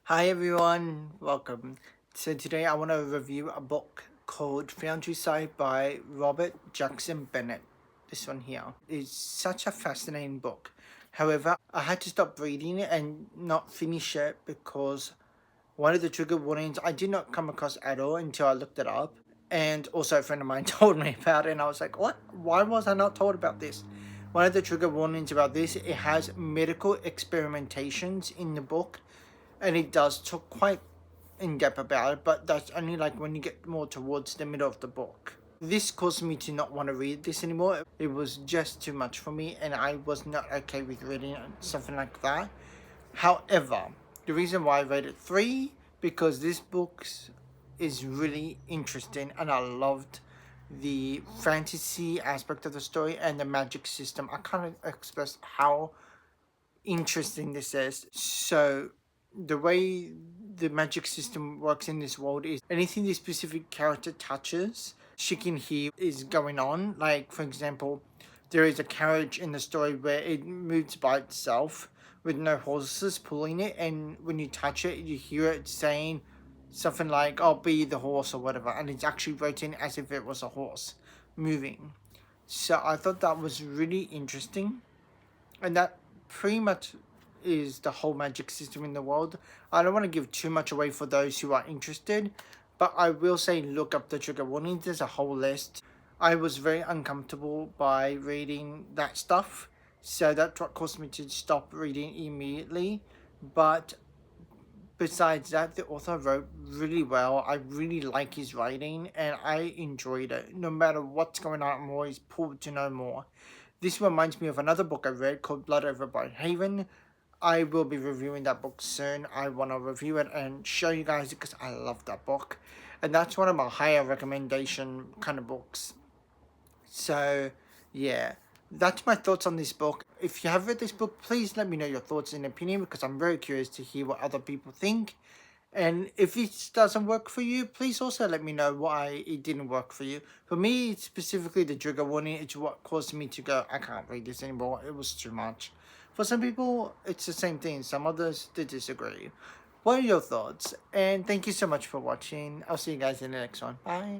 Hi everyone, welcome. So today I want to review a book called Foundryside by Robert Jackson Bennett. This one here is such a fascinating book. However, I had to stop reading it and not finish it because one of the trigger warnings I did not come across at all until I looked it up. And also a friend of mine told me about it and I was like, what? Why was I not told about this? One of the trigger warnings about this, it has medical experimentations in the book, and it does talk quite in depth about it, but that's only like when you get more towards the middle of the book. This caused me to not want to read this anymore. It was just too much for me, and I was not okay with reading something like that. However, the reason why I rated 3 because this book is really interesting, and I loved the fantasy aspect of the story and the magic system. I can't express how interesting this is. So the way the magic system works in this world is anything this specific character touches, she can hear is going on. Like, for example, there is a carriage in the story where it moves by itself with no horses pulling it, and when you touch it, you hear it saying something like, "I'll be the horse" or whatever, and it's actually written as if it was a horse moving. So I thought that was really interesting, and that pretty much is the whole magic system in the world. I don't want to give too much away for those who are interested, but I will say look up the trigger warnings. There's a whole list. I was very uncomfortable by reading that stuff, so that's what caused me to stop reading immediately. But besides that, the author wrote really well. I really like his writing and I enjoyed it. No matter what's going on, I'm always pulled to know more. This reminds me of another book I read called Blood Over Haven. I will be reviewing that book soon. I want to review it and show you guys because I love that book. And that's one of my higher recommendation kind of books. So, yeah, that's my thoughts on this book. If you have read this book, please let me know your thoughts and opinion because I'm very curious to hear what other people think. And if it doesn't work for you, please also let me know why it didn't work for you. For me, specifically the trigger warning, it's what caused me to go, I can't read this anymore. It was too much. For some people, it's the same thing. Some others, they disagree. What are your thoughts? And thank you so much for watching. I'll see you guys in the next one. Bye.